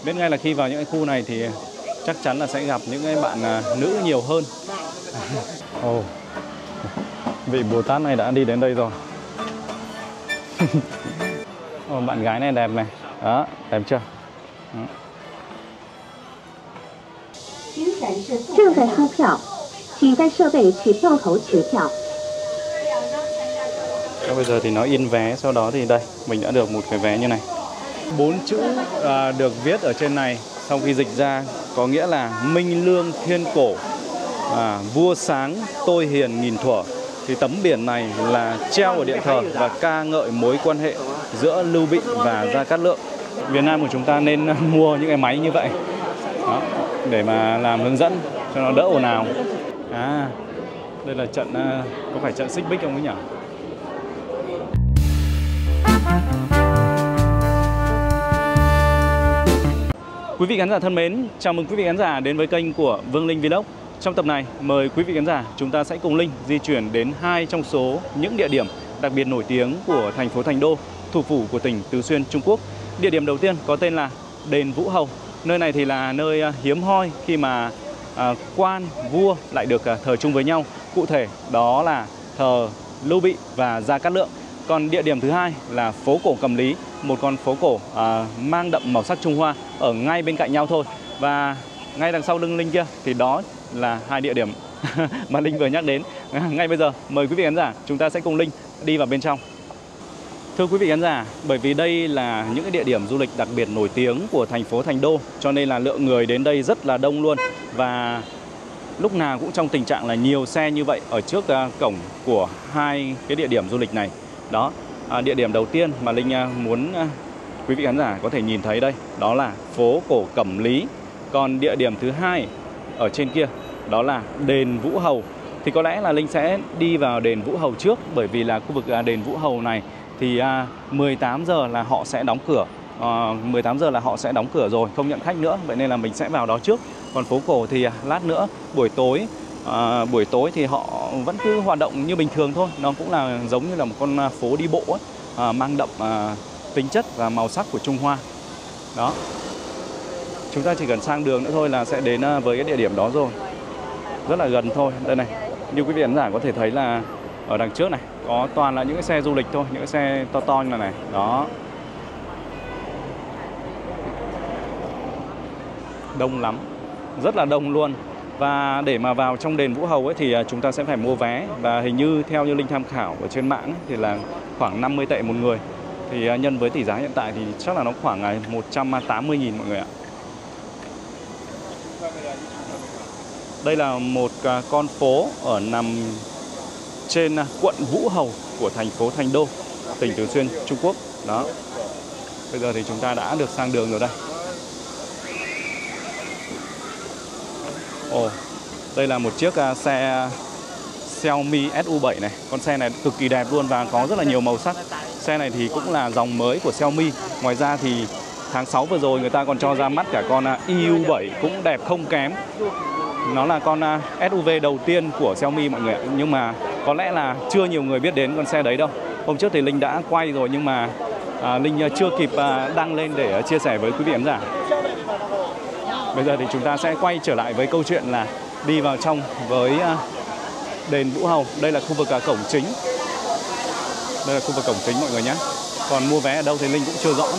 Biết ngay là khi vào những cái khu này thì chắc chắn là sẽ gặp những cái bạn nữ nhiều hơn. Ồ, vị Bồ Tát này đã đi đến đây rồi. Ồ, bạn gái này đẹp này. Đó, đẹp chưa? Đó. 正在出票，请在设备取票口取票。 Bây giờ thì nó in vé, sau đó thì đây, mình đã được một cái vé như này. 4 chữ được viết ở trên này sau khi dịch ra có nghĩa là Minh Lương Thiên Cổ, vua sáng tôi hiền nghìn thuở. Thì tấm biển này là treo ở điện thờ và ca ngợi mối quan hệ giữa Lưu Bị và Gia Cát Lượng. Việt Nam của chúng ta nên mua những cái máy như vậy. Đó, để mà làm hướng dẫn cho nó đỡ ồn ào. Đây là trận, có phải trận xích bích không ấy nhỉ? Quý vị khán giả thân mến, chào mừng quý vị khán giả đến với kênh của Vương Linh Vlog. Trong tập này, mời quý vị khán giả chúng ta sẽ cùng Linh di chuyển đến 2 trong số những địa điểm đặc biệt nổi tiếng của thành phố Thành Đô, thủ phủ của tỉnh Tứ Xuyên, Trung Quốc. Địa điểm đầu tiên có tên là đền Vũ Hầu. Nơi này thì là nơi hiếm hoi khi mà quan, vua lại được thờ chung với nhau. Cụ thể đó là thờ Lưu Bị và Gia Cát Lượng. Còn địa điểm thứ hai là phố cổ Cẩm Lý, một con phố cổ mang đậm màu sắc Trung Hoa ở ngay bên cạnh nhau thôi. Và ngay đằng sau lưng Linh kia thì đó là 2 địa điểm mà Linh vừa nhắc đến. Ngay bây giờ mời quý vị khán giả chúng ta sẽ cùng Linh đi vào bên trong. Thưa quý vị khán giả, bởi vì đây là những cái địa điểm du lịch đặc biệt nổi tiếng của thành phố Thành Đô, cho nên là lượng người đến đây rất là đông luôn. Và lúc nào cũng trong tình trạng là nhiều xe như vậy ở trước cổng của 2 cái địa điểm du lịch này. Đó, địa điểm đầu tiên mà Linh muốn quý vị khán giả có thể nhìn thấy đây, đó là phố cổ Cẩm Lý. Còn địa điểm thứ hai ở trên kia, đó là đền Vũ Hầu. Thì có lẽ là Linh sẽ đi vào đền Vũ Hầu trước, bởi vì là khu vực đền Vũ Hầu này thì 18 giờ là họ sẽ đóng cửa. 18 giờ là họ sẽ đóng cửa rồi, không nhận khách nữa. Vậy nên là mình sẽ vào đó trước. Còn phố cổ thì lát nữa buổi tối thì họ vẫn cứ hoạt động như bình thường thôi. Nó cũng là giống như là một con phố đi bộ ấy, mang đậm tính chất và màu sắc của Trung Hoa. Đó, chúng ta chỉ cần sang đường nữa thôi là sẽ đến với cái địa điểm đó rồi. Rất là gần thôi. Đây này, như quý vị khán giả có thể thấy là ở đằng trước này có toàn là những cái xe du lịch thôi, những cái xe to to như này. Đó, đông lắm, rất là đông luôn. Và để mà vào trong đền Vũ Hầu ấy thì chúng ta sẽ phải mua vé. Và hình như theo như Linh tham khảo ở trên mạng ấy, thì là khoảng 50 tệ một người. Thì nhân với tỷ giá hiện tại thì chắc là nó khoảng 180.000 mọi người ạ. Đây là một con phố nằm trên quận Vũ Hầu của thành phố Thành Đô, tỉnh Tứ Xuyên, Trung Quốc. Đó, bây giờ thì chúng ta đã được sang đường rồi đây. Ồ, đây là một chiếc xe Xiaomi SU7 này. Con xe này cực kỳ đẹp luôn và có rất là nhiều màu sắc. Xe này thì cũng là dòng mới của Xiaomi. Ngoài ra thì tháng 6 vừa rồi người ta còn cho ra mắt cả con EU7 cũng đẹp không kém. Nó là con SUV đầu tiên của Xiaomi mọi người ạ. Nhưng mà có lẽ là chưa nhiều người biết đến con xe đấy đâu. Hôm trước thì Linh đã quay rồi nhưng mà Linh chưa kịp đăng lên để chia sẻ với quý vị khán giả. Bây giờ thì chúng ta sẽ quay trở lại với câu chuyện là đi vào trong với đền Vũ Hầu. Đây là khu vực cổng chính. Đây là khu vực cổng chính mọi người nhé. Còn mua vé ở đâu thì Linh cũng chưa rõ nữa.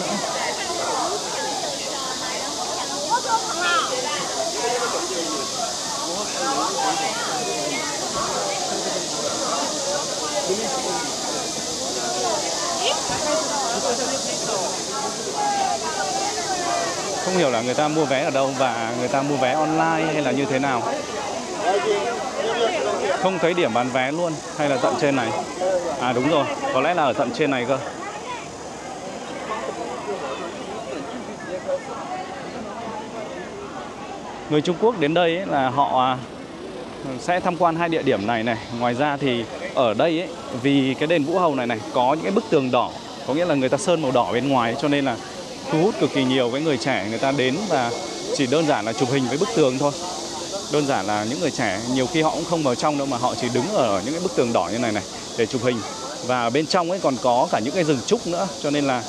Không hiểu là người ta mua vé ở đâu và người ta mua vé online hay là như thế nào. Không thấy điểm bán vé luôn. Hay là tận trên này? À đúng rồi, có lẽ là ở tận trên này cơ. Người Trung Quốc đến đây ấy là họ sẽ tham quan 2 địa điểm này này. Ngoài ra thì ở đây ấy, vì cái đền Vũ Hầu này này có những cái bức tường đỏ, có nghĩa là người ta sơn màu đỏ bên ngoài, cho nên là thu hút cực kỳ nhiều với người trẻ. Người ta đến và chỉ đơn giản là chụp hình với bức tường thôi. Đơn giản là những người trẻ nhiều khi họ cũng không vào trong đâu mà họ chỉ đứng ở những cái bức tường đỏ như này này để chụp hình. Và ở bên trong ấy còn có cả những cái rừng trúc nữa, cho nên là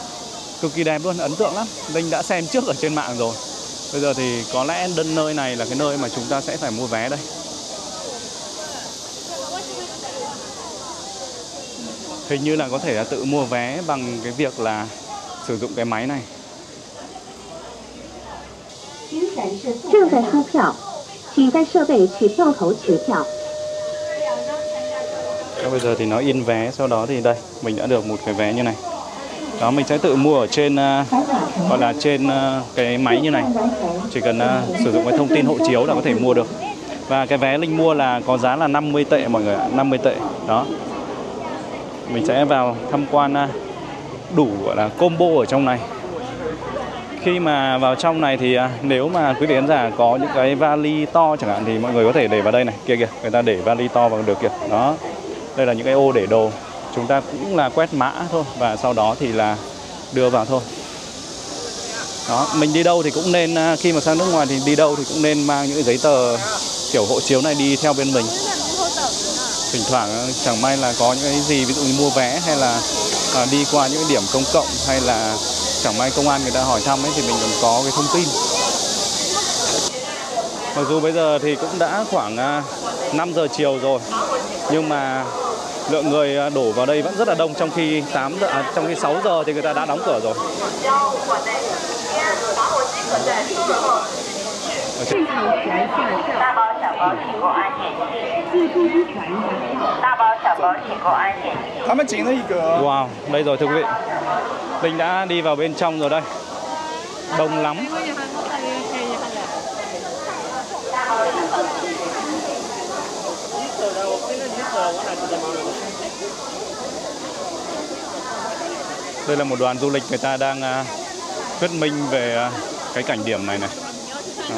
cực kỳ đẹp luôn, ấn tượng lắm. Linh đã xem trước ở trên mạng rồi. Bây giờ thì có lẽ nơi này là cái nơi mà chúng ta sẽ phải mua vé đây. Hình như là có thể là tự mua vé bằng cái việc là sử dụng cái máy này. 正在出票，请在设备取票口取票。 Bây giờ thì nó in vé, sau đó thì đây mình đã được một cái vé như này. Đó, mình sẽ tự mua ở trên gọi là trên cái máy như này. Chỉ cần sử dụng cái thông tin hộ chiếu là có thể mua được. Và cái vé Linh mua là có giá là 50 tệ mọi người ạ, 50 tệ. Đó. Mình sẽ vào tham quan đủ gọi là combo ở trong này. Khi mà vào trong này thì nếu mà quý vị khán giả có những cái vali to chẳng hạn thì mọi người có thể để vào đây này, kia kìa, người ta để vali to vào được kìa. Đó. Đây là những cái ô để đồ. Chúng ta cũng là quét mã thôi và sau đó thì là đưa vào thôi. Đó, mình đi đâu thì cũng nên khi mà sang nước ngoài thì đi đâu thì cũng nên mang những cái giấy tờ kiểu hộ chiếu này đi theo bên mình. Thỉnh thoảng chẳng may là có những cái gì ví dụ như mua vé hay là đi qua những cái điểm công cộng hay là chẳng may công an người ta hỏi thăm ấy thì mình còn có cái thông tin. Mặc dù bây giờ thì cũng đã khoảng 5 giờ chiều rồi nhưng mà lượng người đổ vào đây vẫn rất là đông, trong khi 6 giờ thì người ta đã đóng cửa rồi. Wow, đây rồi thưa quý vị. Linh đã đi vào bên trong rồi đây. Đông lắm. Đây là một đoàn du lịch người ta đang thuyết minh về cái cảnh điểm này này. Đó.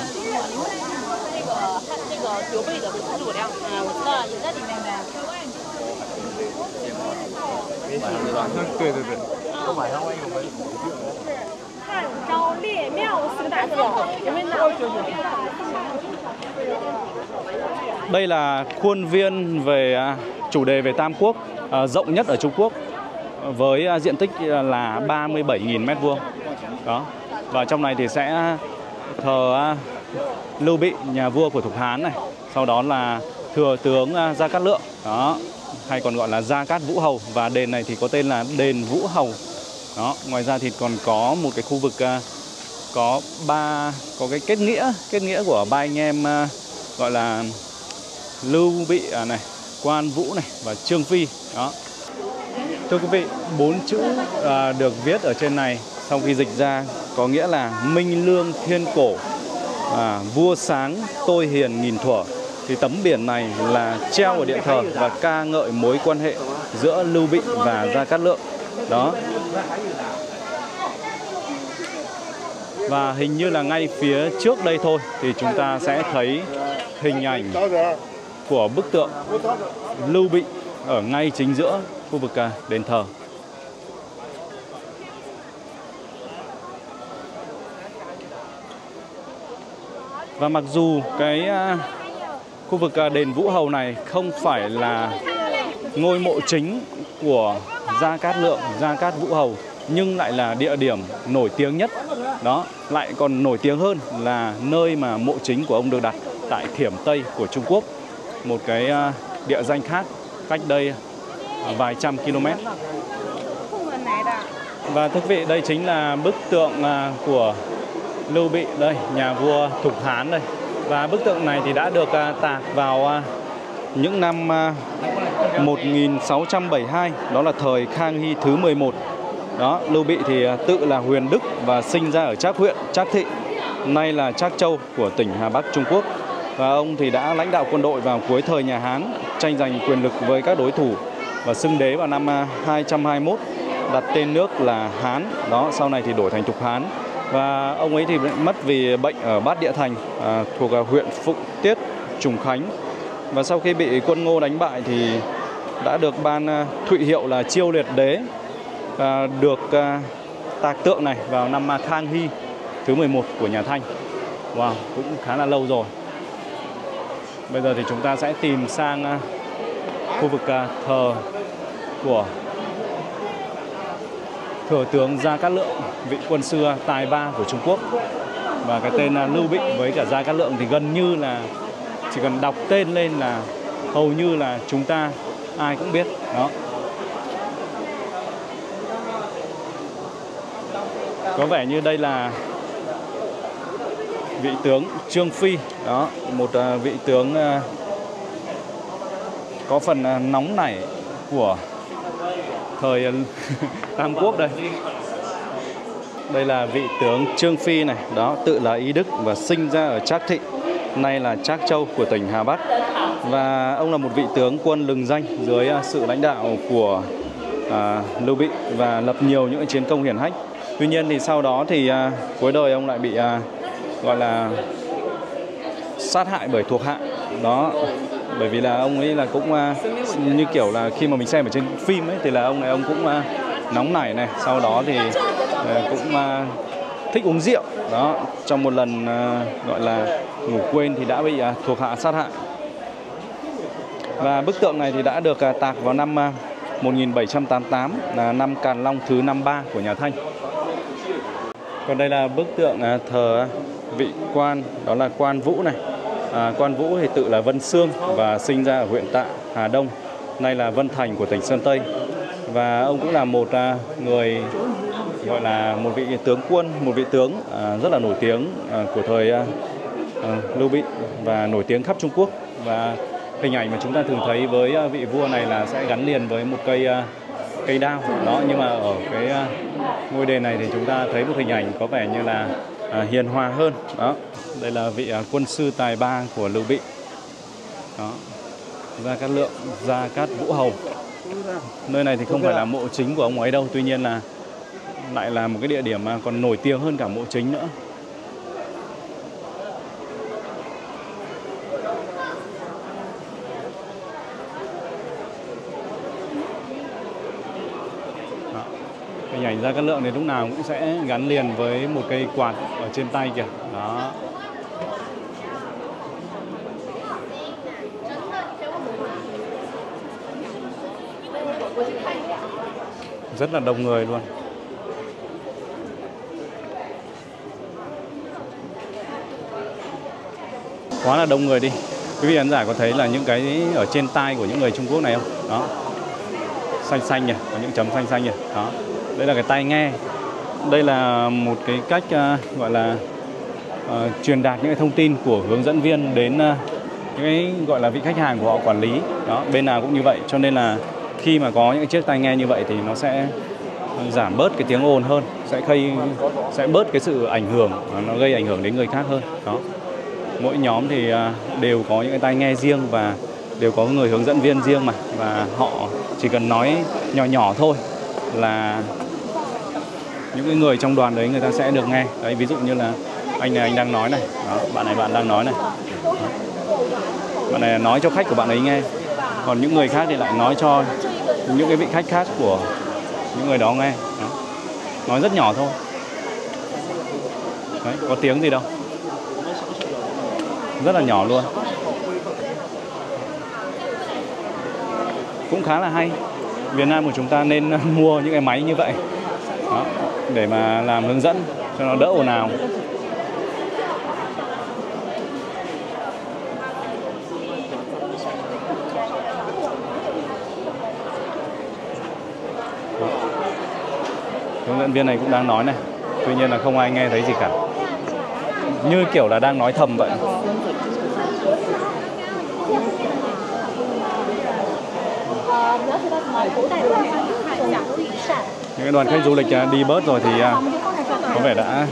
Đây là khuôn viên về chủ đề về Tam Quốc, rộng nhất ở Trung Quốc với diện tích là 37.000 m². Đó. Và trong này thì sẽ thờ Lưu Bị, nhà vua của Thục Hán này. Sau đó là thừa tướng Gia Cát Lượng. Đó, hay còn gọi là Gia Cát Vũ Hầu, và đền này thì có tên là đền Vũ Hầu. Đó, ngoài ra thì còn có một cái khu vực có cái kết nghĩa của ba anh em gọi là Lưu Bị này, Quan Vũ này và Trương Phi. Đó. Thưa quý vị, 4 chữ được viết ở trên này sau khi dịch ra có nghĩa là Minh Lương Thiên Cổ, vua sáng tôi hiền nghìn thuở. Thì tấm biển này là treo ở điện thờ và ca ngợi mối quan hệ giữa Lưu Bị và Gia Cát Lượng. Đó. Và hình như là ngay phía trước đây thôi thì chúng ta sẽ thấy hình ảnh của bức tượng Lưu Bị ở ngay chính giữa khu vực đền thờ. Và mặc dù cái khu vực đền Vũ Hầu này không phải là ngôi mộ chính của Gia Cát Lượng, Gia Cát Vũ Hầu, nhưng lại là địa điểm nổi tiếng nhất. Đó, lại còn nổi tiếng hơn là nơi mà mộ chính của ông được đặt tại Thiểm Tây của Trung Quốc, một cái địa danh khác cách đây vài trăm km. Và thưa quý vị, đây chính là bức tượng của Lưu Bị đây, nhà vua Thục Hán đây. Và bức tượng này thì đã được tạc vào những năm 1672, đó là thời Khang Hy thứ 11. Đó, Lưu Bị thì tự là Huyền Đức và sinh ra ở Trác huyện, Trác Thị, nay là Trác Châu của tỉnh Hà Bắc Trung Quốc. Và ông thì đã lãnh đạo quân đội vào cuối thời nhà Hán, tranh giành quyền lực với các đối thủ và xưng đế vào năm 221, đặt tên nước là Hán. Đó, sau này thì đổi thành Thục Hán. Và ông ấy thì mất vì bệnh ở Bát Địa Thành thuộc huyện Phụng Tiết, Trùng Khánh. Và sau khi bị quân Ngô đánh bại thì đã được ban thụy hiệu là Chiêu Liệt Đế, được tạc tượng này vào năm Khang Hy thứ 11 của nhà Thanh. Wow, cũng khá là lâu rồi. Bây giờ thì chúng ta sẽ tìm sang khu vực thờ của thừa tướng Gia Cát Lượng, vị quân sư tài ba của Trung Quốc. Và cái tên Lưu Bị với cả Gia Cát Lượng thì gần như là chỉ cần đọc tên lên là hầu như là chúng ta ai cũng biết. Đó. Có vẻ như đây là vị tướng Trương Phi. Đó, một vị tướng có phần nóng nảy của thời Tam Quốc đây. Đây là vị tướng Trương Phi này, đó, tự là Y Đức và sinh ra ở Trác Thị, nay là Trác Châu của tỉnh Hà Bắc. Và ông là một vị tướng quân lừng danh dưới sự lãnh đạo của Lưu Bị và lập nhiều những chiến công hiển hách. Tuy nhiên thì sau đó thì cuối đời ông lại bị gọi là sát hại bởi thuộc hạ. Đó, bởi vì là ông ấy là cũng như kiểu là khi mà mình xem ở trên phim ấy thì là ông này ông cũng nóng nảy này, sau đó thì cũng thích uống rượu. Đó, trong một lần gọi là ngủ quên thì đã bị thuộc hạ sát hại. Và bức tượng này thì đã được tạc vào năm 1788, là năm Càn Long thứ 53 của nhà Thanh. Còn đây là bức tượng thờ vị quan, đó là quan Vũ này. Quan Vũ thì tự là Vân Xương và sinh ra ở huyện Tạ, Hà Đông, nay là Vân Thành của tỉnh Sơn Tây. Và ông cũng là một người gọi là một vị tướng quân, một vị tướng rất là nổi tiếng của thời Lưu Bị và nổi tiếng khắp Trung Quốc. Và hình ảnh mà chúng ta thường thấy với vị vua này là sẽ gắn liền với một cây đao. Đó, nhưng mà ở cái ngôi đền này thì chúng ta thấy một hình ảnh có vẻ như là hiền hòa hơn. Đó, đây là vị quân sư tài ba của Lưu Bị. Đó, Gia Cát Lượng, Gia Cát Vũ Hầu. Nơi này thì không phải là mộ chính của ông ấy đâu, tuy nhiên là lại là một cái địa điểm mà còn nổi tiếng hơn cả mộ chính nữa. Đó. Hình ảnh Gia Cát Lượng thì lúc nào cũng sẽ gắn liền với một cây quạt ở trên tay kìa. Đó. Rất là đông người luôn. Quá là đông người đi. Quý vị khán giả có thấy là những cái ở trên tai của những người Trung Quốc này không? Đó, xanh xanh nhỉ, có những chấm xanh xanh nhỉ. Đó, đây là cái tai nghe. Đây là một cái cách gọi là truyền đạt những cái thông tin của hướng dẫn viên đến những cái gọi là vị khách hàng của họ quản lý. Đó, bên nào cũng như vậy, cho nên là khi mà có những chiếc tai nghe như vậy thì nó sẽ giảm bớt cái tiếng ồn hơn, sẽ bớt cái sự ảnh hưởng, nó gây ảnh hưởng đến người khác hơn. Đó, mỗi nhóm thì đều có những cái tai nghe riêng và đều có người hướng dẫn viên riêng mà, và họ chỉ cần nói nhỏ nhỏ thôi là những cái người trong đoàn đấy người ta sẽ được nghe. Đấy, ví dụ như là anh này anh đang nói này. Đó, bạn đang nói này. Đó, bạn này nói cho khách của bạn ấy nghe, còn những người khác thì lại nói cho những cái vị khách khác của những người đó nghe. Đó, nói rất nhỏ thôi. Đấy, có tiếng gì đâu, rất là nhỏ luôn. Cũng khá là hay. Việt Nam của chúng ta nên mua những cái máy như vậy. Đó, để mà làm hướng dẫn cho nó đỡ ồn ào. Hướng dẫn viên này cũng đang nói này, tuy nhiên là không ai nghe thấy gì cả, như kiểu là đang nói thầm vậy. Những cái đoàn khách du lịch đi bớt rồi thì có vẻ đã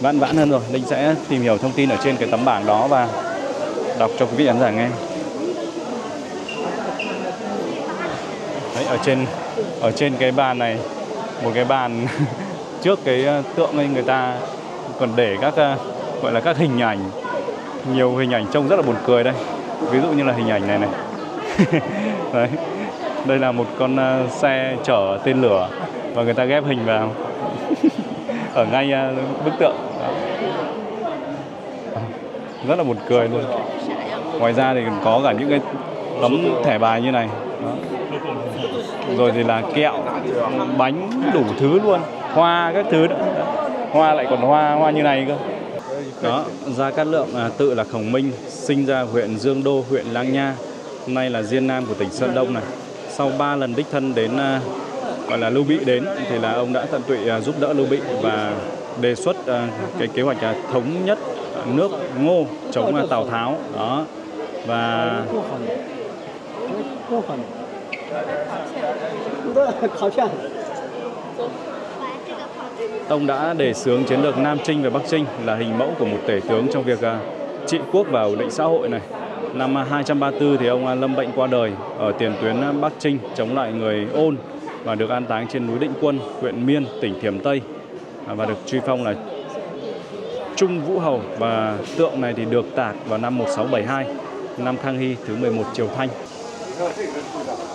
vãn hơn rồi. Linh sẽ tìm hiểu thông tin ở trên cái tấm bảng đó và đọc cho quý vị khán giả nghe. Đấy, ở trên cái bàn này, một cái bàn trước cái tượng ấy, người ta còn để các gọi là các hình ảnh, nhiều hình ảnh trông rất là buồn cười đây. Ví dụ như là hình ảnh này này. Đấy, đây là một con xe chở tên lửa và người ta ghép hình vào ở ngay bức tượng. Đó, rất là buồn cười luôn. Ngoài ra thì còn có cả những cái tấm thẻ bài như này. Đó. rồi thì là kẹo, bánh đủ thứ luôn, hoa các thứ nữa. Hoa lại còn hoa như này cơ. Đó, Gia Cát Lượng tự là Khổng Minh, sinh ra huyện Dương Đô, huyện Lang Nha, hôm nay là Diên Nam của tỉnh Sơn Đông này. Sau 3 lần đích thân đến gọi là Lưu Bị đến thì là ông đã tận tụy giúp đỡ Lưu Bị và đề xuất cái kế hoạch thống nhất nước Ngô chống Tào Tháo. Đó. Và ông đã đề xướng chiến lược Nam Chinh và Bắc Chinh là hình mẫu của một tể tướng trong việc trị quốc và ổn định xã hội này. Năm 234 thì ông lâm bệnh qua đời ở tiền tuyến Bắc Chinh chống lại người Ôn và được an táng trên núi Định Quân, huyện Miên, tỉnh Thiểm Tây và được truy phong là Trung Vũ Hầu. Và tượng này thì được tạc vào năm 1672, năm Khang Hy thứ 11 Triều Thanh.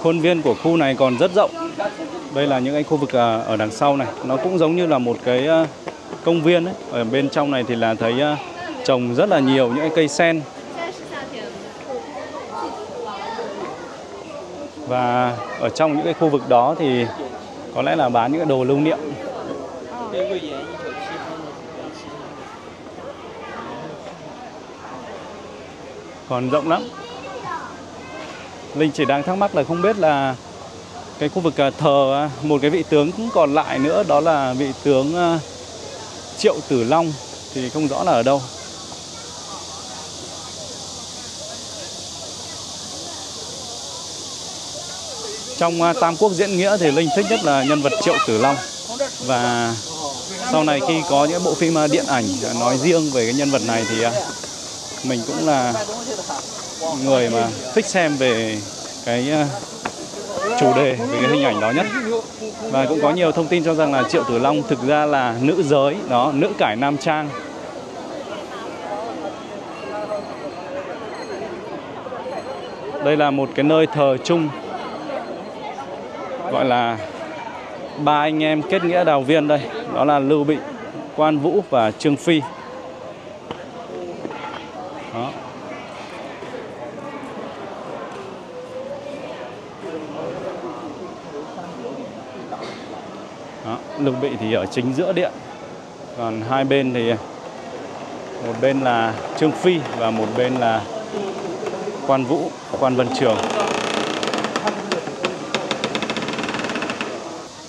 Khuôn viên của khu này còn rất rộng. Đây là những cái khu vực ở đằng sau này, nó cũng giống như là một cái công viên ấy. Ở bên trong này thì là thấy trồng rất là nhiều những cái cây sen. Và ở trong những cái khu vực đó thì có lẽ là bán những cái đồ lưu niệm. Còn rộng lắm. Linh chỉ đang thắc mắc là không biết là cái khu vực thờ một cái vị tướng cũng còn lại nữa, đó là vị tướng Triệu Tử Long, thì không rõ là ở đâu. Trong Tam Quốc diễn nghĩa thì Linh thích nhất là nhân vật Triệu Tử Long. Và sau này khi có những bộ phim điện ảnh nói riêng về cái nhân vật này thì mình cũng là người mà thích xem về cái chủ đề, về cái hình ảnh đó nhất. Và cũng có nhiều thông tin cho rằng là Triệu Tử Long thực ra là nữ giới, đó, nữ cải nam trang. Đây là một cái nơi thờ chung, gọi là ba anh em kết nghĩa Đào Viên đây, đó là Lưu Bị, Quan Vũ và Trương Phi. Đó. Đó, Lưu Bị thì ở chính giữa điện. Còn hai bên thì một bên là Trương Phi và một bên là Quan Vũ, Quan Vân Trường.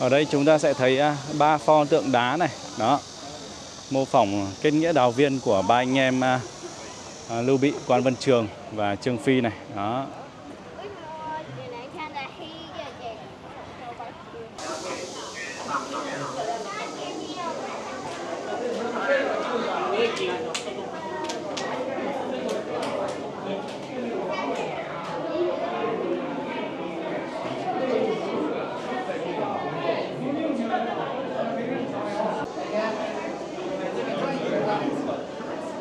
Ở đây chúng ta sẽ thấy 3 pho tượng đá này, đó, mô phỏng kết nghĩa Đào Viên của ba anh em Lưu Bị, Quan Vân Trường và Trương Phi này, đó.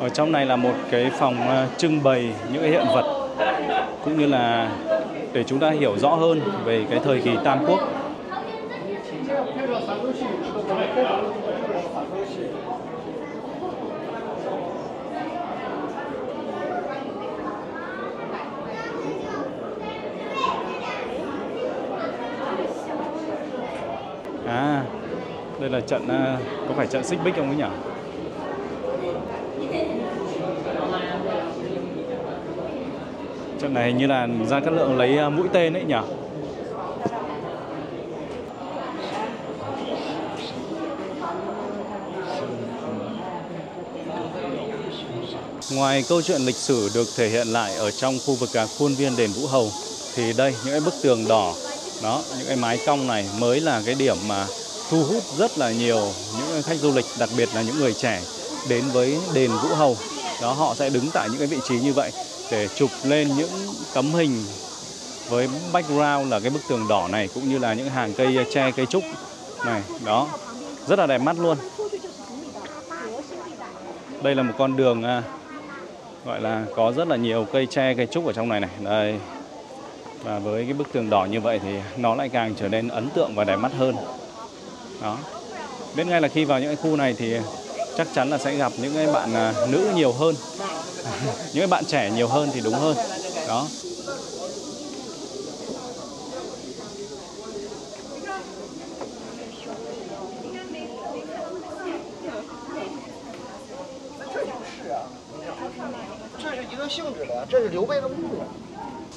Ở trong này là một cái phòng trưng bày những cái hiện vật, cũng như là để chúng ta hiểu rõ hơn về cái thời kỳ Tam Quốc. À, đây là trận, có phải trận Xích Bích không ấy nhỉ? Trận này hình như là Gia Cát Lượng lấy mũi tên ấy nhỉ? Ngoài câu chuyện lịch sử được thể hiện lại ở trong khu vực khuôn viên đền Vũ Hầu, thì đây, những cái bức tường đỏ, đó, những cái mái cong này mới là cái điểm mà thu hút rất là nhiều những khách du lịch, đặc biệt là những người trẻ đến với đền Vũ Hầu. Đó, họ sẽ đứng tại những cái vị trí như vậy để chụp lên những tấm hình với background là cái bức tường đỏ này, cũng như là những hàng cây tre, cây trúc này, đó, rất là đẹp mắt luôn. Đây là một con đường gọi là có rất là nhiều cây tre, cây trúc ở trong này này, đây. Và với cái bức tường đỏ như vậy thì nó lại càng trở nên ấn tượng và đẹp mắt hơn. Đó. Biết ngay là khi vào những cái khu này thì chắc chắn là sẽ gặp những cái bạn nữ nhiều hơn, những cái bạn trẻ nhiều hơn thì đúng hơn. Đó.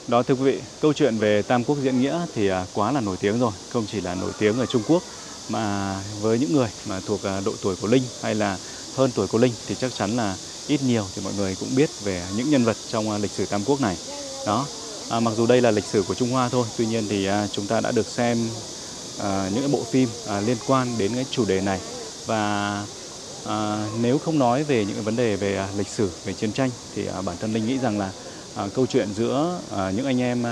Đó thưa quý vị, câu chuyện về Tam Quốc diễn nghĩa thì quá là nổi tiếng rồi. Không chỉ là nổi tiếng ở Trung Quốc mà với những người mà thuộc độ tuổi của Linh hay là hơn tuổi của Linh thì chắc chắn là ít nhiều thì mọi người cũng biết về những nhân vật trong lịch sử Tam Quốc này. Đó, mặc dù đây là lịch sử của Trung Hoa thôi, tuy nhiên thì chúng ta đã được xem những cái bộ phim liên quan đến cái chủ đề này. Và nếu không nói về những cái vấn đề về lịch sử, về chiến tranh thì bản thân Linh nghĩ rằng là câu chuyện giữa những anh em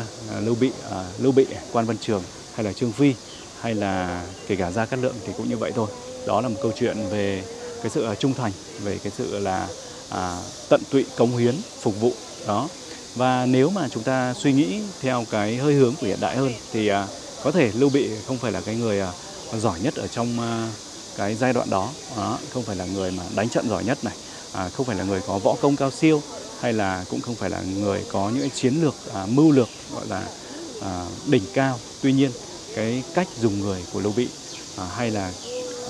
Lưu Bị, Quan Văn Trường hay là Trương Phi hay là kể cả Gia Cát Lượng thì cũng như vậy thôi. Đó là một câu chuyện về cái sự trung thành, về cái sự là tận tụy cống hiến phục vụ đó. Và nếu mà chúng ta suy nghĩ theo cái hơi hướng của hiện đại hơn thì có thể Lưu Bị không phải là cái người giỏi nhất ở trong cái giai đoạn đó, không phải là người mà đánh trận giỏi nhất này, không phải là người có võ công cao siêu, hay là cũng không phải là người có những cái chiến lược mưu lược gọi là đỉnh cao. Tuy nhiên cái cách dùng người của Lưu Bị hay là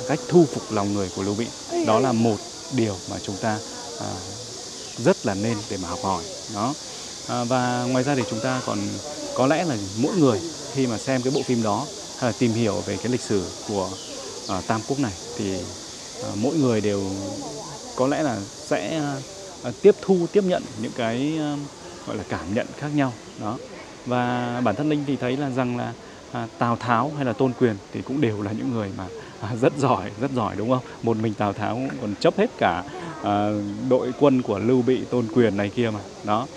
cách thu phục lòng người của Lưu Bị, đó là một điều mà chúng ta rất là nên để mà học hỏi đó. Và ngoài ra thì chúng ta còn có lẽ là mỗi người khi mà xem cái bộ phim đó hay là tìm hiểu về cái lịch sử của Tam Quốc này thì mỗi người đều có lẽ là sẽ tiếp nhận những cái gọi là cảm nhận khác nhau đó. Và bản thân Linh thì thấy là rằng là Tào Tháo hay là Tôn Quyền thì cũng đều là những người mà rất giỏi đúng không? Một mình Tào Tháo còn chấp hết cả đội quân của Lưu Bị, Tôn Quyền này kia mà đó.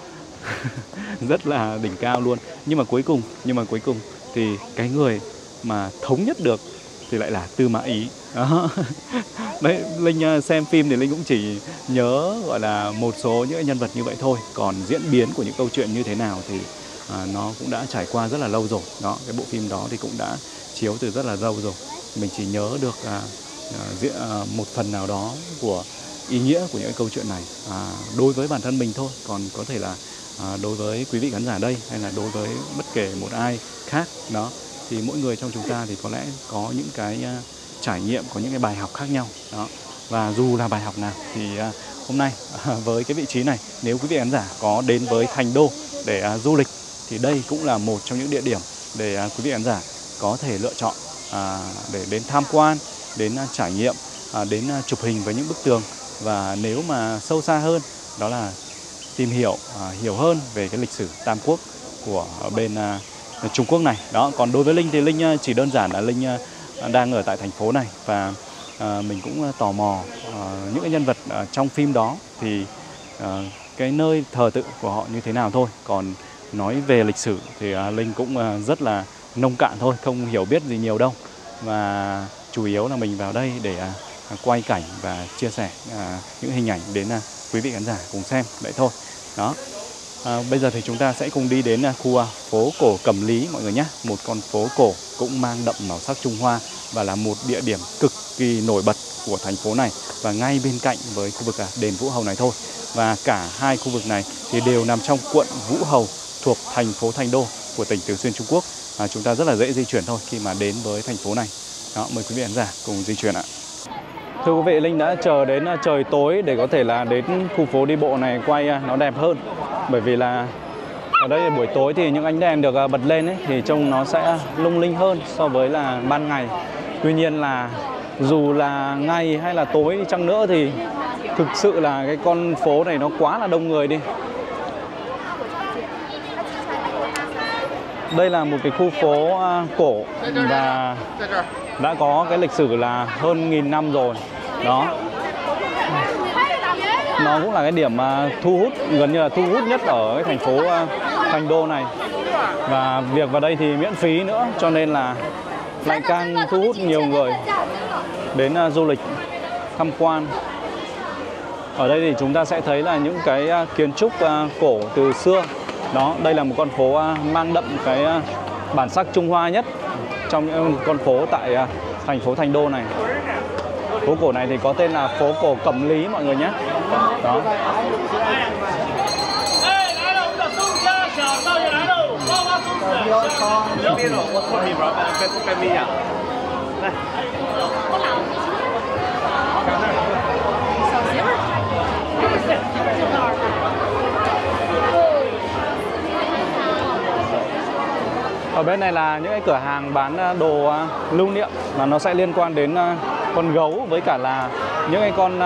Rất là đỉnh cao luôn. Nhưng mà cuối cùng thì cái người mà thống nhất được thì lại là Tư Mã Ý đó. Đấy, Linh xem phim thì Linh cũng chỉ nhớ gọi là một số những nhân vật như vậy thôi. Còn diễn biến của những câu chuyện như thế nào thì nó cũng đã trải qua rất là lâu rồi đó. Cái bộ phim đó thì cũng đã chiếu từ rất là lâu rồi. Mình chỉ nhớ được một phần nào đó của ý nghĩa của những câu chuyện này đối với bản thân mình thôi. Còn có thể là đối với quý vị khán giả đây hay là đối với bất kể một ai khác đó, thì mỗi người trong chúng ta thì có lẽ có những cái trải nghiệm, có những cái bài học khác nhau đó. Và dù là bài học nào thì hôm nay với cái vị trí này, nếu quý vị khán giả có đến với Thành Đô để du lịch thì đây cũng là một trong những địa điểm để quý vị khán giả có thể lựa chọn để đến tham quan, đến trải nghiệm, đến chụp hình với những bức tường. Và nếu mà sâu xa hơn đó là tìm hiểu hơn về cái lịch sử Tam Quốc của bên Trung Quốc này đó. Còn đối với Linh thì Linh chỉ đơn giản là Linh đang ở tại thành phố này và mình cũng tò mò những cái nhân vật trong phim đó thì cái nơi thờ tự của họ như thế nào thôi. Còn nói về lịch sử thì Linh cũng rất là nông cạn thôi, không hiểu biết gì nhiều đâu. Và chủ yếu là mình vào đây để quay cảnh và chia sẻ những hình ảnh đến quý vị khán giả cùng xem vậy thôi đó. Bây giờ thì chúng ta sẽ cùng đi đến khu phố cổ Cẩm Lý mọi người nhé. Một con phố cổ cũng mang đậm màu sắc Trung Hoa và là một địa điểm cực kỳ nổi bật của thành phố này, và ngay bên cạnh với khu vực đền Vũ Hầu này thôi. Và cả hai khu vực này thì đều nằm trong quận Vũ Hầu thuộc thành phố Thành Đô của tỉnh Từ Xuyên, Trung Quốc. Chúng ta rất là dễ di chuyển thôi khi mà đến với thành phố này đó. Mời quý vị khán giả cùng di chuyển ạ. Thưa quý vị, Linh đã chờ đến trời tối để có thể là đến khu phố đi bộ này quay nó đẹp hơn. Bởi vì là ở đây buổi tối thì những ánh đèn được bật lên ấy, thì trông nó sẽ lung linh hơn so với là ban ngày. Tuy nhiên là dù là ngày hay là tối đi chăng nữa thì thực sự là cái con phố này nó quá là đông người đi. Đây là một cái khu phố cổ và đã có cái lịch sử là hơn 1000 năm rồi đó. Nó cũng là cái điểm thu hút, gần như là thu hút nhất ở cái thành phố Thành Đô này. Và việc vào đây thì miễn phí nữa, cho nên là lại càng thu hút nhiều người đến du lịch, tham quan. Ở đây thì chúng ta sẽ thấy là những cái kiến trúc cổ từ xưa. Đó, đây là một con phố mang đậm cái bản sắc Trung Hoa nhất trong những con phố tại thành phố Thành Đô này. Phố cổ này thì có tên là phố cổ Cẩm Lý mọi người nhé. Đó. Ở bên này là những cái cửa hàng bán đồ lưu niệm mà nó sẽ liên quan đến con gấu với cả là những cái con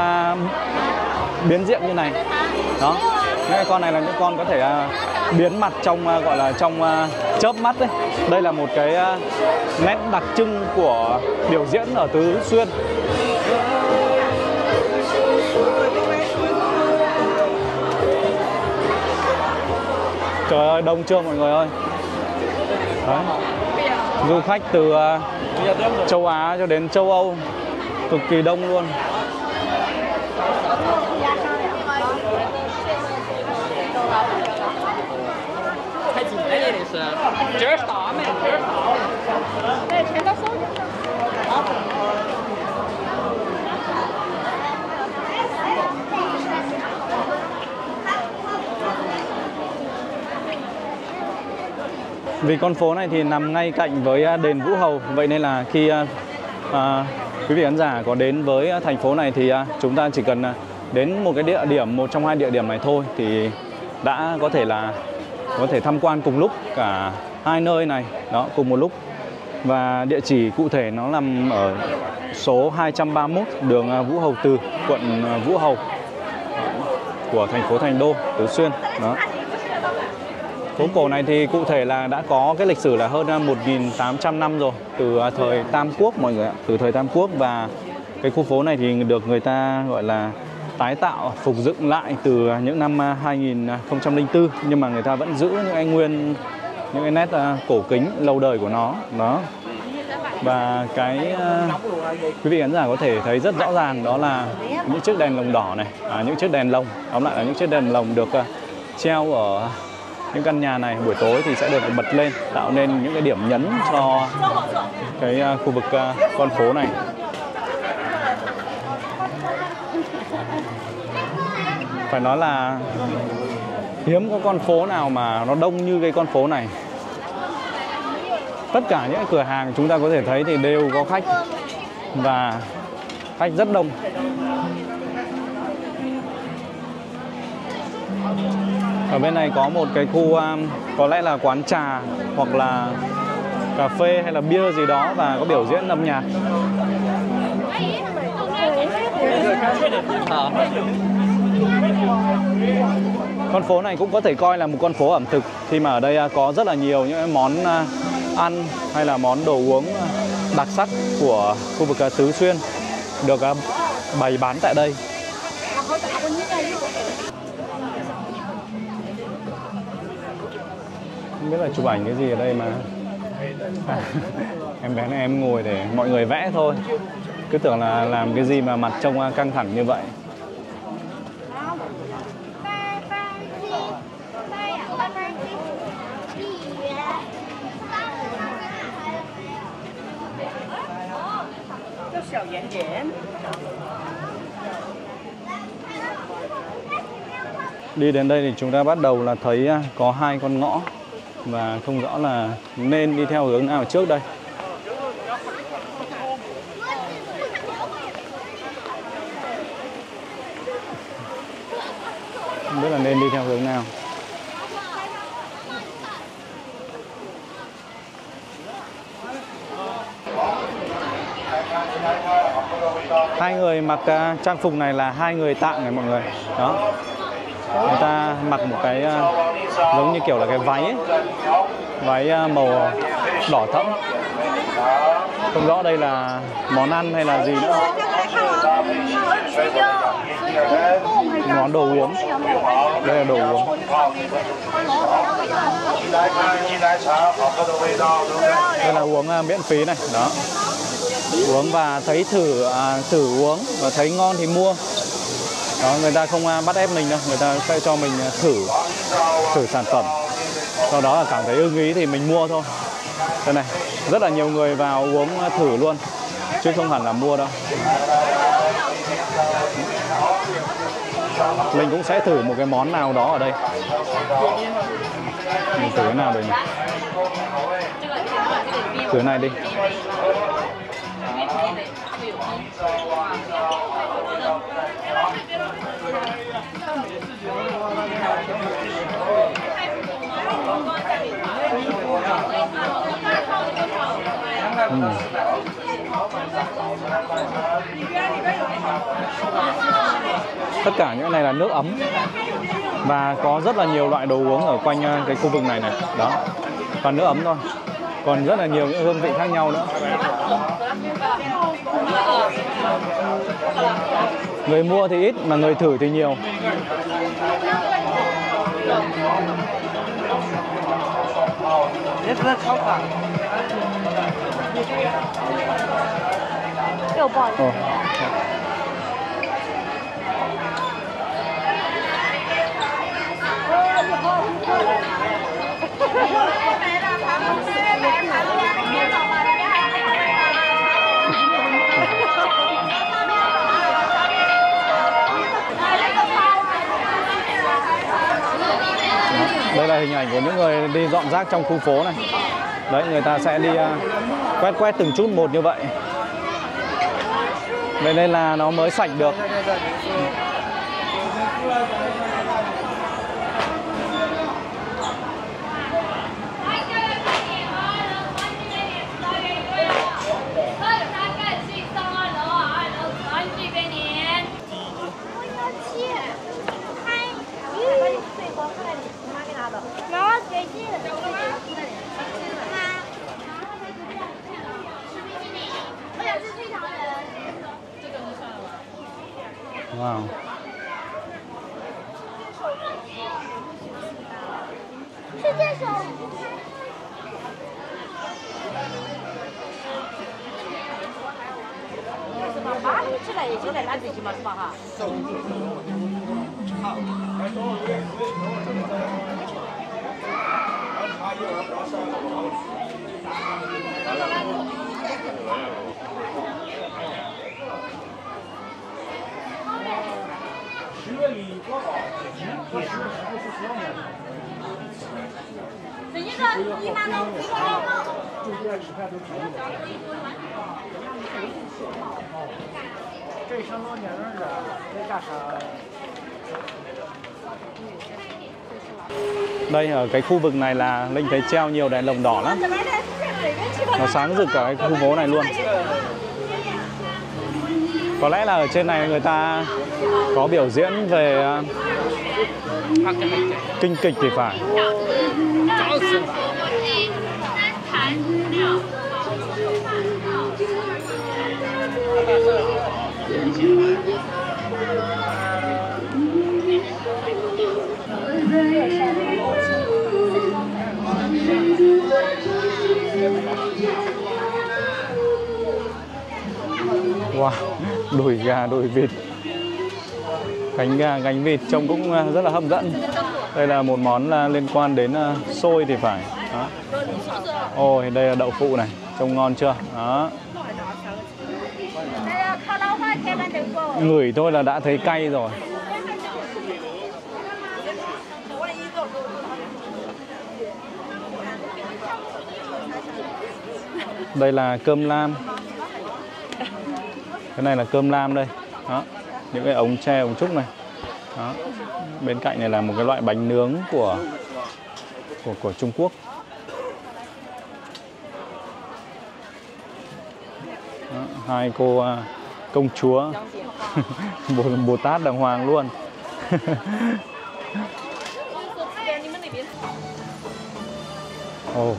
biến diện như này. Đó. Những cái con này là những con có thể biến mặt trong gọi là trong chớp mắt đấy. Đây là một cái nét đặc trưng của biểu diễn ở Tứ Xuyên. Trời ơi, đông chưa mọi người ơi. Đấy. Du khách từ châu Á cho đến châu Âu cực kỳ đông luôn. Vì con phố này thì nằm ngay cạnh với đền Vũ Hầu, vậy nên là khi quý vị khán giả có đến với thành phố này thì chúng ta chỉ cần đến một cái địa điểm, một trong hai địa điểm này thôi thì đã có thể tham quan cùng lúc cả hai nơi này đó cùng một lúc. Và địa chỉ cụ thể nó nằm ở số 231 đường Vũ Hầu Từ, quận Vũ Hầu của thành phố Thành Đô, Tứ Xuyên đó. Phố cổ này thì cụ thể là đã có cái lịch sử là hơn 1.800 năm rồi, từ thời Tam Quốc mọi người ạ, từ thời Tam Quốc. Và cái khu phố này thì được người ta gọi là tái tạo, phục dựng lại từ những năm 2004, nhưng mà người ta vẫn giữ những cái nguyên, những cái nét cổ kính lâu đời của nó đó. Và cái quý vị khán giả có thể thấy rất rõ ràng đó là những chiếc đèn lồng đỏ này, những chiếc đèn lồng, tóm lại là những chiếc đèn lồng được treo ở những căn nhà này, buổi tối thì sẽ được bật lên, tạo nên những cái điểm nhấn cho cái khu vực con phố này. Phải nói là hiếm có con phố nào mà nó đông như cái con phố này. Tất cả những cửa hàng chúng ta có thể thấy thì đều có khách và khách rất đông. Ở bên này có một cái khu có lẽ là quán trà hoặc là cà phê hay là bia gì đó và có biểu diễn âm nhạc. Con phố này cũng có thể coi là một con phố ẩm thực khi mà ở đây có rất là nhiều những món ăn hay là món đồ uống đặc sắc của khu vực Tứ Xuyên được bày bán tại đây. Không biết là chụp ảnh cái gì ở đây mà em bé này em ngồi để mọi người vẽ thôi, cứ tưởng là làm cái gì mà mặt trông căng thẳng như vậy. Đi đến đây thì chúng ta bắt đầu là thấy có hai con ngõ và không rõ là nên đi theo hướng nào trước đây. Không biết là nên đi theo hướng nào. Hai người mặc trang phục này là hai người Tạng này mọi người. Đó. Người ta mặc một cái giống như kiểu là cái váy ấy. Váy màu đỏ thẫm. Không rõ đây là món ăn hay là gì nữa. Món đồ uống. Đây là đồ uống. Đây là uống miễn phí này. Đó. Uống và thấy thử uống và thấy ngon thì mua. Đó, người ta không bắt ép mình đâu, người ta sẽ cho mình thử sản phẩm. Sau đó là cảm thấy ưng ý thì mình mua thôi. Đây này, rất là nhiều người vào uống thử luôn, chứ không hẳn là mua đâu. Mình cũng sẽ thử một cái món nào đó ở đây. Mình thử cái nào đây nhỉ? Thử cái này đi. Tất cả những này là nước ấm. Và có rất là nhiều loại đồ uống ở quanh cái khu vực này này. Đó, toàn nước ấm thôi. Còn rất là nhiều những hương vị khác nhau nữa. Người mua thì ít mà người thử thì nhiều. Đây là hình ảnh của những người đi dọn rác trong khu phố này. Đấy, người ta sẽ đi quét từng chút một như vậy. Vậy nên là nó mới sạch được. Wow. Đây ở cái khu vực này là Linh thấy treo nhiều đèn lồng đỏ lắm. Nó sáng rực cả cái khu phố này luôn. Có lẽ là ở trên này người ta có biểu diễn về kinh kịch thì phải. Wow, đùi gà, đùi vịt, cánh gà, cánh vịt trông cũng rất là hấp dẫn. Đây là một món liên quan đến xôi thì phải. Đó. Ôi, đây là đậu phụ này, trông ngon chưa? Đó. Ngửi thôi là đã thấy cay rồi. Đây là cơm lam. Cái này là cơm lam đây. Đó. Những cái ống tre, ống trúc này. Đó. Bên cạnh này là một cái loại bánh nướng của Trung Quốc. Đó. Hai cô công chúa Bồ Tát đàng hoàng luôn. Ồ,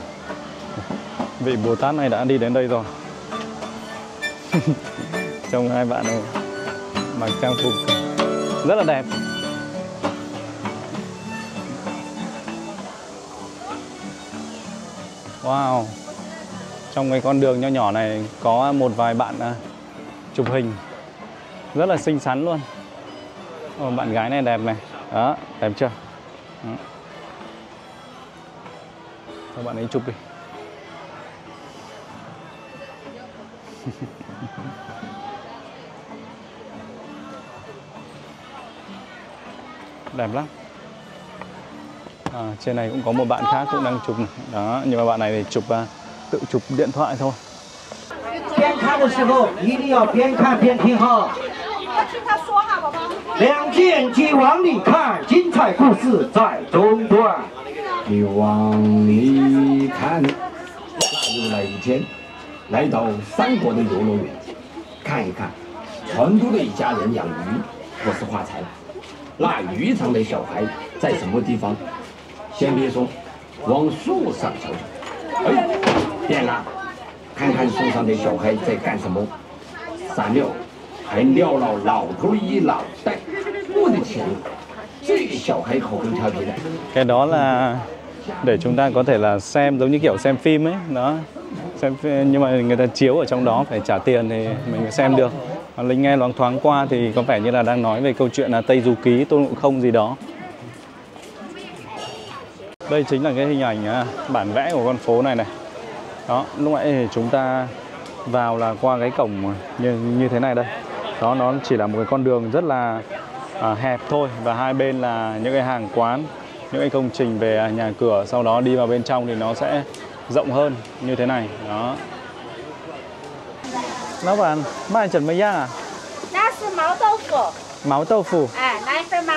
vị Bồ Tát này đã đi đến đây rồi. Trông hai bạn này mặc trang phục rất là đẹp. Wow. Trong cái con đường nho nhỏ này có một vài bạn chụp hình rất là xinh xắn luôn. Bạn gái này đẹp này. Đó, đẹp chưa? Đó. Cho bạn ấy chụp đi. Đẹp lắm. Trên này cũng có một bạn khác cũng đang chụp này. Đó, nhưng mà bạn này thì tự chụp điện thoại thôi. 边看的时候一定要边看边听哈。两件即往里看，精彩故事在中段。你往里看，又来一天。来到三国的游乐园，看一看成都的一家人养鱼，不是画财。那渔场的小孩在什么地方？先别说，往树上瞧瞧。哎，变了，看看树上的小孩在干什麼？撒尿，还尿了老头一脑袋。我的天，这个小孩好会调皮的。 Cái đó là để chúng ta có thể là xem giống như kiểu xem phim ấy, đó. Xem phim, nhưng mà người ta chiếu ở trong đó phải trả tiền thì mình mới xem được. Linh nghe loáng thoáng qua thì có vẻ như là đang nói về câu chuyện là Tây Du Ký, Tôn Ngộ Không gì đó. Đây chính là cái hình ảnh bản vẽ của con phố này này. Đó, lúc nãy thì chúng ta vào là qua cái cổng như thế này đây. Đó, nó chỉ là một cái con đường rất là hẹp thôi, và hai bên là những cái hàng quán, những cái công trình về nhà cửa. Sau đó đi vào bên trong thì nó sẽ rộng hơn như thế này. Đó. Lão bản, mai trần mấy à? 那是毛豆腐。 Máu豆腐. 哎，来一份吗？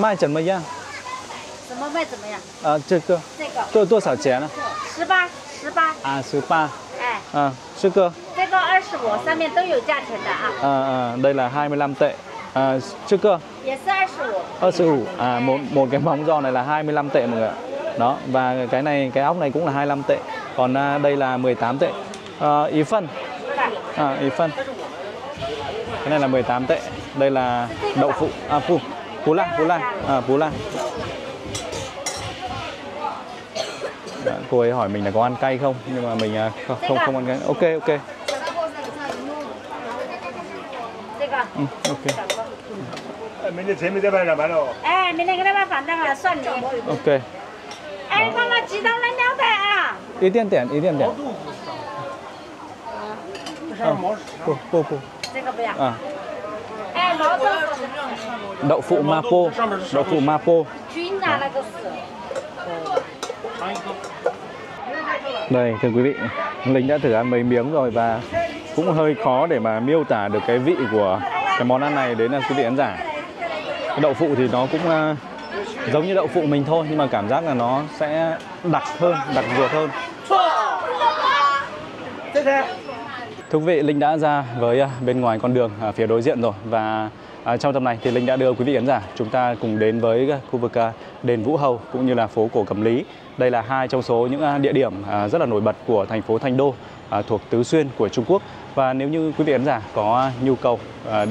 Mai trần mấy à? 怎么卖怎么样？这个这个多少钱呢18，18。？18. 哎，这个这个25，上面都有价钱的啊。 đây là 25 tệ. Trước cơ 也是25。 25. Một cái móng giò này là 25 tệ mọi người ạ. Đó, và cái này, cái ốc này cũng là 25 tệ. Còn đây là 18 tệ. Ý phân. Ý phân. Cái này là 18 tệ. Đây là đậu phụ. Pú lan. Đó, cô ấy hỏi mình là có ăn cay không, nhưng mà mình không ăn cay. Ok. 这个。Ok. 明天前面再办上班喽。哎，明天给他们反正啊，算你。 Ok. 哎，妈妈鸡蛋能两袋啊？ Ý tiền tiền. Bù. 这个不要。 哎，毛豆腐。 Đậu phụ Mapo. 菌啊，那个是。 Đây, thưa quý vị, Linh đã thử ăn mấy miếng rồi và cũng hơi khó để mà miêu tả được cái vị của cái món ăn này đến là quý vị khán giả. Cái đậu phụ thì nó cũng giống như đậu phụ mình thôi, nhưng mà cảm giác là nó sẽ đặc hơn, đặc ruột hơn. Thưa quý vị, Linh đã ra với bên ngoài con đường phía đối diện rồi, và trong tập này thì Linh đã đưa quý vị khán giả chúng ta cùng đến với khu vực đền Vũ Hầu cũng như là phố cổ Cẩm Lý. Đây là hai trong số những địa điểm rất là nổi bật của thành phố Thành Đô thuộc Tứ Xuyên của Trung Quốc. Và nếu như quý vị khán giả có nhu cầu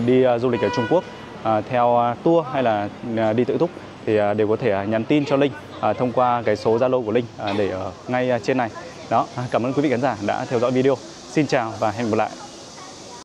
đi du lịch ở Trung Quốc theo tour hay là đi tự túc thì đều có thể nhắn tin cho Linh thông qua cái số Zalo của Linh để ở ngay trên này. Đó, cảm ơn quý vị khán giả đã theo dõi video. Xin chào và hẹn gặp lại.